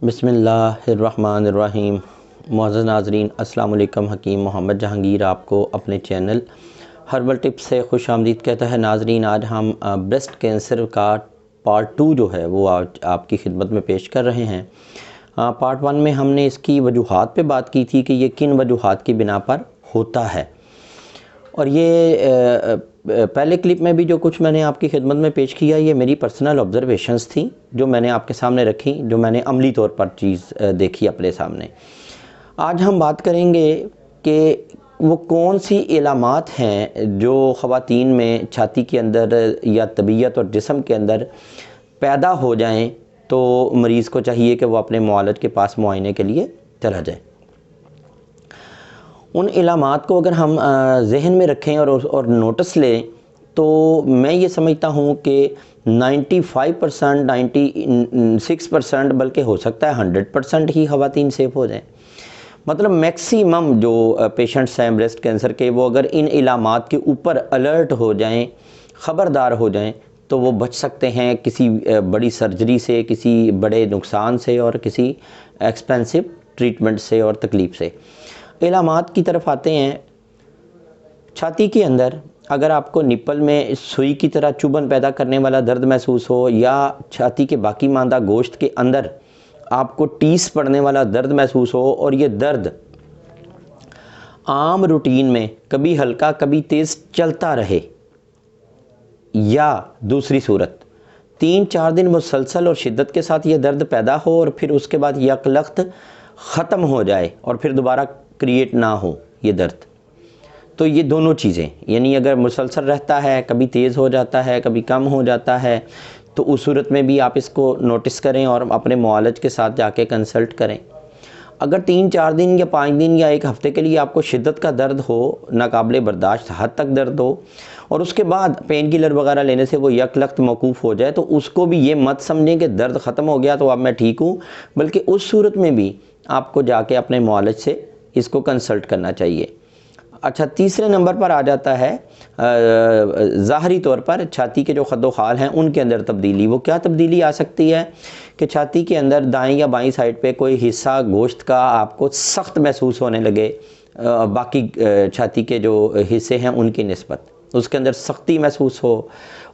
बिस्मिल्लाहिर्रहमानिर्रहीम। मुअज़्ज़ज़ नाज़रीन, अस्सलाम वालेकुम। हकीम मोहम्मद जहांगीर आपको अपने चैनल हर्बल टिप्स से खुश आमदीद कहता है। नाज़रीन, आज हम ब्रेस्ट कैंसर का पार्ट 2 जो है वो आज आपकी खिदमत में पेश कर रहे हैं। पार्ट 1 में हमने इसकी वजूहात पे बात की थी कि ये किन वजूहात की बिना पर होता है, और ये पहले क्लिप में भी जो कुछ मैंने आपकी खिदमत में पेश किया ये मेरी पर्सनल ऑब्ज़रवेशंस थी जो मैंने आपके सामने रखी, जो मैंने अमली तौर पर चीज़ देखी अपने सामने। आज हम बात करेंगे कि वो कौन सी इलामात हैं जो ख़वातीन में छाती के अंदर या तबीयत और जिस्म के अंदर पैदा हो जाएं तो मरीज़ को चाहिए कि वो अपने मुआलिज के पास मुआयने के लिए चला जाए। उन इलामात को अगर हम जहन में रखें और नोटिस लें तो मैं ये समझता हूँ कि 95%, 96% बल्कि हो सकता है 100% ही ख़वातीन सेफ़ हो जाएं। मतलब मैक्सिमम जो पेशेंट्स हैं ब्रेस्ट कैंसर के, वो अगर इन इलामात के ऊपर अलर्ट हो जाएं, ख़बरदार हो जाएं, तो वो बच सकते हैं किसी बड़ी सर्जरी से, किसी बड़े नुकसान से और किसी एक्सपेंसिव ट्रीटमेंट से और तकलीफ़ से। इलामात की तरफ आते हैं। छाती के अंदर अगर आपको निप्पल में सुई की तरह चुभन पैदा करने वाला दर्द महसूस हो, या छाती के बाकी मांदा गोश्त के अंदर आपको टीस पड़ने वाला दर्द महसूस हो, और ये दर्द आम रूटीन में कभी हल्का कभी तेज़ चलता रहे, या दूसरी सूरत 3-4 दिन मुसलसल और शिद्दत के साथ ये दर्द पैदा हो और फिर उसके बाद यकलख्त ख़त्म हो जाए और फिर दोबारा क्रिएट ना हो ये दर्द, तो ये दोनों चीज़ें, यानी अगर मुसलसल रहता है, कभी तेज़ हो जाता है, कभी कम हो जाता है, तो उस सूरत में भी आप इसको नोटिस करें और अपने मुआलिज के साथ जाके कंसल्ट करें। अगर 3-4 दिन या 5 दिन या 1 हफ़्ते के लिए आपको शिद्दत का दर्द हो, नाकाबिले बर्दाश्त हद तक दर्द हो, और उसके बाद पेन किलर वगैरह लेने से वो यकलख्त मौकूफ़ हो जाए, तो उसको भी ये मत समझें कि दर्द ख़त्म हो गया तो अब मैं ठीक हूँ, बल्कि उस सूरत में भी आपको जाके अपने मुआलिज से इसको कंसल्ट करना चाहिए। अच्छा, तीसरे नंबर पर आ जाता है ज़ाहरी तौर पर छाती के जो खद्दोखाल हैं उनके अंदर तब्दीली। वो क्या तब्दीली आ सकती है कि छाती के अंदर दाएं या बाईं साइड पे कोई हिस्सा गोश्त का आपको सख्त महसूस होने लगे, बाकी छाती के जो हिस्से हैं उनकी निस्बत उसके अंदर सख्ती महसूस हो,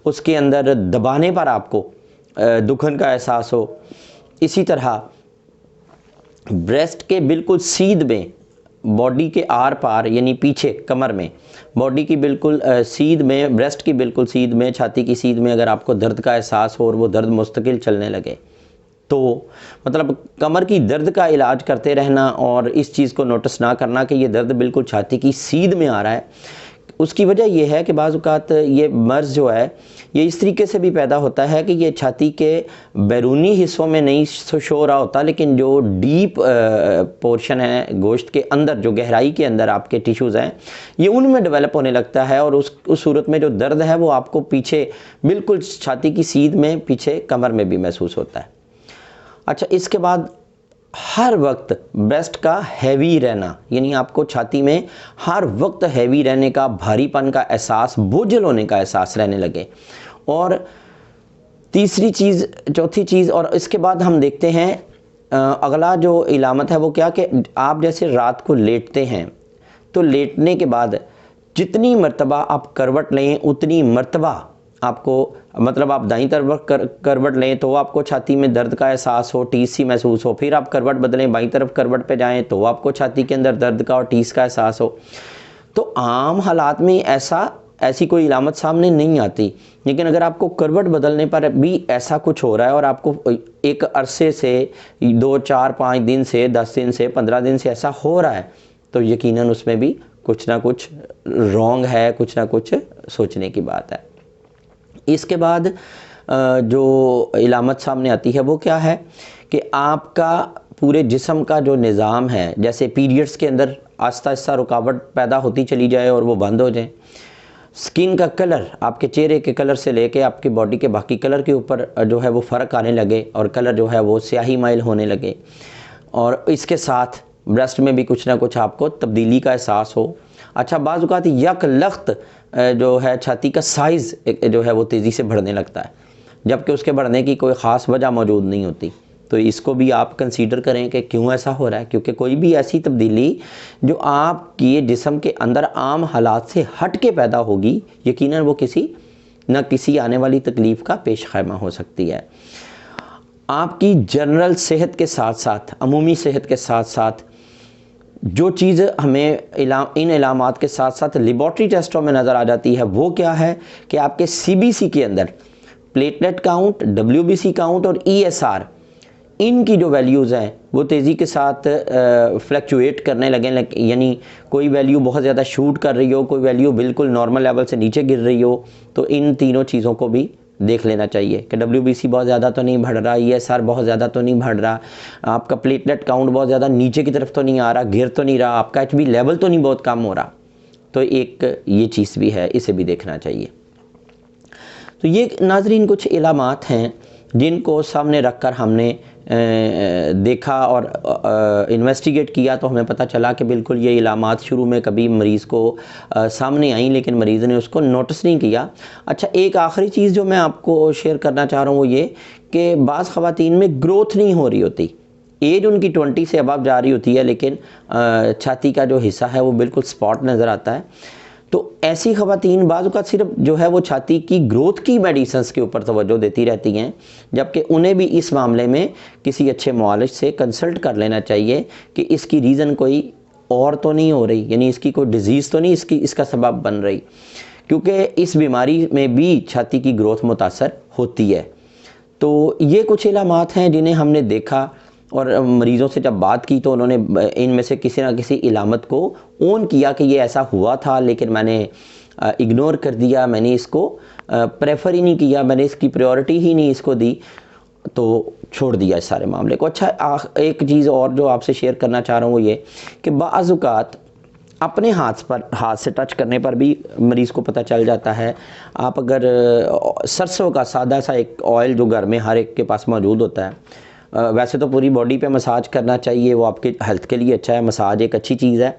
उसके अंदर दबाने पर आपको दुखन का एहसास हो। इसी तरह ब्रेस्ट के बिल्कुल सीध में, बॉडी के आर पार यानी पीछे कमर में, बॉडी की बिल्कुल सीध में, ब्रेस्ट की बिल्कुल सीध में, छाती की सीध में अगर आपको दर्द का एहसास हो और वो दर्द मुस्तकिल चलने लगे, तो मतलब कमर की दर्द का इलाज करते रहना और इस चीज़ को नोटिस ना करना कि ये दर्द बिल्कुल छाती की सीध में आ रहा है। उसकी वजह यह है कि बाज़ औक़ात ये मर्ज़ जो है ये इस तरीके से भी पैदा होता है कि ये छाती के बैरूनी हिस्सों में नहीं शो हो रहा होता, लेकिन जो डीप पोर्शन है गोश्त के अंदर, जो गहराई के अंदर आपके टिश्यूज़ हैं, ये उनमें डेवलप होने लगता है, और उस सूरत में जो दर्द है वो आपको पीछे बिल्कुल छाती की सीध में, पीछे कमर में भी महसूस होता है। अच्छा, इसके बाद हर वक्त ब्रेस्ट का हैवी रहना, यानी आपको छाती में हर वक्त हैवी रहने का, भारीपन का एहसास, बोझल होने का एहसास रहने लगे। और तीसरी चीज़, चौथी चीज़, और इसके बाद हम देखते हैं अगला जो इलामत है वो क्या कि आप जैसे रात को लेटते हैं तो लेटने के बाद जितनी मर्तबा आप करवट लें उतनी मर्तबा आपको, मतलब आप दाईं तरफ करवट लें तो आपको छाती में दर्द का एहसास हो, टीस सी महसूस हो, फिर आप करवट बदलें, बाईं तरफ करवट पे जाएं तो आपको छाती के अंदर दर्द का और टीस का एहसास हो। तो आम हालात में ऐसी कोई इलामत सामने नहीं आती, लेकिन अगर आपको करवट बदलने पर भी ऐसा कुछ हो रहा है और आपको एक अरसे से 2, 4, 5 दिन से, 10 दिन से, 15 दिन से ऐसा हो रहा है, तो यकीनन उसमें भी कुछ ना कुछ रॉन्ग है, कुछ ना कुछ सोचने की बात है। इसके बाद जो इलामत सामने आती है वो क्या है कि आपका पूरे जिस्म का जो निज़ाम है, जैसे पीरियड्स के अंदर आहिस्ता आहिस्ता रुकावट पैदा होती चली जाए और वो बंद हो जाए। स्किन का कलर, आपके चेहरे के कलर से लेके आपकी बॉडी के बाकी कलर के ऊपर जो है वो फ़र्क आने लगे और कलर जो है वो स्याही माइल होने लगे, और इसके साथ ब्रेस्ट में भी कुछ ना कुछ आपको तब्दीली का एहसास हो। अच्छा, बाज़ औक़ात यकलख्त जो है छाती का साइज़ जो है वो तेज़ी से बढ़ने लगता है, जबकि उसके बढ़ने की कोई ख़ास वजह मौजूद नहीं होती। तो इसको भी आप कंसीडर करें कि क्यों ऐसा हो रहा है, क्योंकि कोई भी ऐसी तब्दीली जो आपके जिस्म के अंदर आम हालात से हट के पैदा होगी, यकीनन वो किसी न किसी आने वाली तकलीफ़ का पेश खैमा हो सकती है। आपकी जनरल सेहत के साथ साथ, अमूमी सेहत के साथ साथ जो चीज़ हमें इन इलामात के साथ साथ लेबॉर्ट्री टेस्टों में नज़र आ जाती है वो क्या है कि आपके CBC के अंदर प्लेटलेट काउंट, WBC काउंट और ESR, इनकी जो वैल्यूज़ हैं वो तेज़ी के साथ फ्लक्चुएट करने लगे, यानी कोई वैल्यू बहुत ज़्यादा शूट कर रही हो, कोई वैल्यू बिल्कुल नॉर्मल लेवल से नीचे गिर रही हो। तो इन तीनों चीज़ों को भी देख लेना चाहिए कि WBC बहुत ज़्यादा तो नहीं बढ़ रहा, ESR बहुत ज़्यादा तो नहीं बढ़ रहा, आपका प्लेटलेट काउंट बहुत ज़्यादा नीचे की तरफ तो नहीं आ रहा, गिर तो नहीं रहा, आपका HB लेवल तो नहीं बहुत कम हो रहा। तो एक ये चीज़ भी है, इसे भी देखना चाहिए। तो ये नाज़रीन कुछ इलामात हैं जिनको सामने रख कर हमने देखा और इन्वेस्टिगेट किया, तो हमें पता चला कि बिल्कुल ये इलामात शुरू में कभी मरीज़ को सामने आई, लेकिन मरीज़ ने उसको नोटिस नहीं किया। अच्छा, एक आखिरी चीज़ जो मैं आपको शेयर करना चाह रहा हूँ वो ये कि बाज़ ख़वातीन में ग्रोथ नहीं हो रही होती, एज उनकी 20 से अबव जा रही होती है, लेकिन छाती का जो हिस्सा है वो बिल्कुल स्पॉट नज़र आता है। तो ऐसी ख़वातीन बाज़ का सिर्फ जो है वो छाती की ग्रोथ की मेडिसिन्स के ऊपर तवज्जो देती रहती हैं, जबकि उन्हें भी इस मामले में किसी अच्छे मुआलिज से कंसल्ट कर लेना चाहिए कि इसकी रीज़न कोई और तो नहीं हो रही, यानी इसकी कोई डिज़ीज़ तो नहीं इसका सबब बन रही, क्योंकि इस बीमारी में भी छाती की ग्रोथ मुतासर होती है। तो ये कुछ इलामात हैं जिन्हें हमने देखा और मरीज़ों से जब बात की तो उन्होंने इनमें से किसी ना किसी इलामत को ओन किया कि ये ऐसा हुआ था, लेकिन मैंने इग्नोर कर दिया, मैंने इसको प्रेफर ही नहीं किया, मैंने इसकी प्रायोरिटी ही नहीं इसको दी, तो छोड़ दिया इस सारे मामले को। अच्छा, एक चीज़ और जो आपसे शेयर करना चाह रहा हूँ वो ये कि बाज़ औक़ात अपने हाथ से टच करने पर भी मरीज़ को पता चल जाता है। आप अगर सरसों का सादा सा एक ऑयल जो घर में हर एक के पास मौजूद होता है, वैसे तो पूरी बॉडी पे मसाज करना चाहिए, वो आपके हेल्थ के लिए अच्छा है, मसाज एक अच्छी चीज़ है,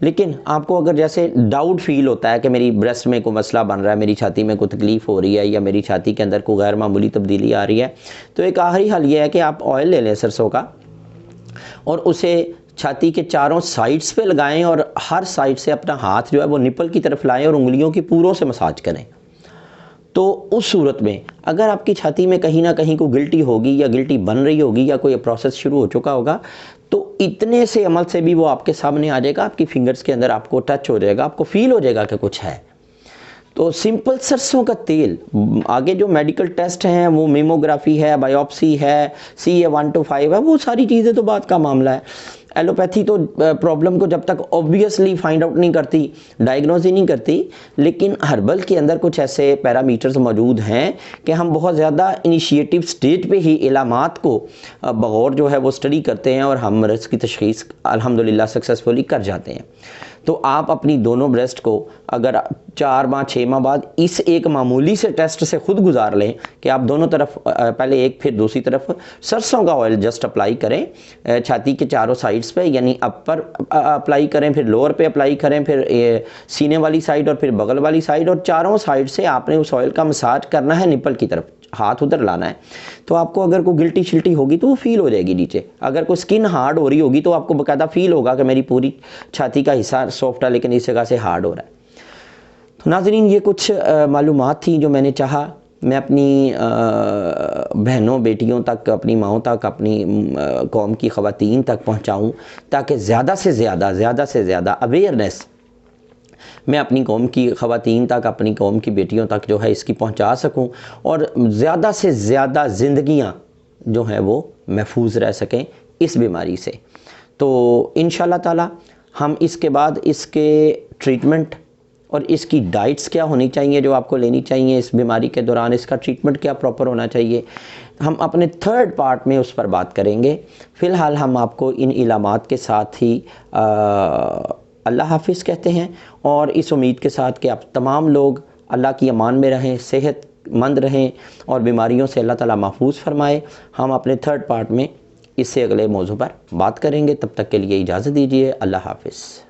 लेकिन आपको अगर जैसे डाउट फील होता है कि मेरी ब्रेस्ट में कोई मसला बन रहा है, मेरी छाती में कोई तकलीफ़ हो रही है या मेरी छाती के अंदर कोई गैर मामूली तब्दीली आ रही है, तो एक आखिरी हल ये है कि आप ऑयल ले लें सरसों का और उसे छाती के चारों साइड्स पे लगाएं और हर साइड से अपना हाथ जो है वो निपल की तरफ लाएं और उंगलियों की पूरों से मसाज करें। तो उस सूरत में अगर आपकी छाती में कहीं ना कहीं कोई गिल्टी होगी या गिल्टी बन रही होगी या कोई प्रोसेस शुरू हो चुका होगा, तो इतने से अमल से भी वो आपके सामने आ जाएगा, आपकी फिंगर्स के अंदर आपको टच हो जाएगा, आपको फील हो जाएगा कि कुछ है। तो सिंपल सरसों का तेल, आगे जो मेडिकल टेस्ट हैं वो मेमोग्राफी है, बायोप्सी है, CA-125 है, वो सारी चीज़ें तो बात का मामला है। एलोपैथी तो प्रॉब्लम को जब तक ऑब्वियसली फाइंड आउट नहीं करती, डायग्नोज ही नहीं करती, लेकिन हर्बल के अंदर कुछ ऐसे पैरामीटर्स मौजूद हैं कि हम बहुत ज़्यादा इनिशिएटिव स्टेज पे ही इलामात को बगौर जो है वो स्टडी करते हैं और हम मर्ज़ की तशख़ीस अल्हम्दुलिल्लाह सक्सेसफुली कर जाते हैं। तो आप अपनी दोनों ब्रेस्ट को अगर 4 माह 6 माह बाद इस एक मामूली से टेस्ट से ख़ुद गुजार लें कि आप दोनों तरफ पहले एक फिर दूसरी तरफ सरसों का ऑयल जस्ट अप्लाई करें छाती के चारों साइड्स पे, यानी अपर अप्लाई करें, फिर लोअर पे अप्लाई करें, फिर सीने वाली साइड और फिर बगल वाली साइड, और चारों साइड से आपने उस ऑयल का मसाज करना है, निपल की तरफ हाथ उधर लाना है। तो आपको अगर कोई गिल्टी शिल्टी होगी तो वो फील हो जाएगी नीचे, अगर कोई स्किन हार्ड हो रही होगी तो आपको बाकायदा फील होगा कि मेरी पूरी छाती का हिस्सा सॉफ्ट है लेकिन इस जगह से हार्ड हो रहा है। तो नाज़रीन, ये कुछ मालूमात थी जो मैंने चाहा मैं अपनी बहनों बेटियों तक, अपनी माओं तक, अपनी कौम की ख़वातीन तक पहुँचाऊँ, ताकि ज़्यादा से ज़्यादा अवेयरनेस मैं अपनी कौम की ख़वातीन तक, अपनी कौम की बेटियों तक जो है इसकी पहुंचा सकूं और ज़्यादा से ज़्यादा ज़िंदगियां जो हैं वो महफूज रह सकें इस बीमारी से। तो इंशाअल्लाह ताला हम इसके बाद इसके ट्रीटमेंट और इसकी डाइट्स क्या होनी चाहिए जो आपको लेनी चाहिए इस बीमारी के दौरान, इसका ट्रीटमेंट क्या प्रॉपर होना चाहिए, हम अपने 3rd पार्ट में उस पर बात करेंगे। फ़िलहाल हम आपको इन इलामात के साथ ही अल्लाह हाफिज़ कहते हैं और इस उम्मीद के साथ कि आप तमाम लोग अल्लाह की अमान में रहें, सेहतमंद रहें और बीमारियों से अल्लाह ताला महफूज फरमाए। हम अपने 3rd पार्ट में इससे अगले मौजू पर बात करेंगे। तब तक के लिए इजाज़त दीजिए। अल्लाह हाफिज़।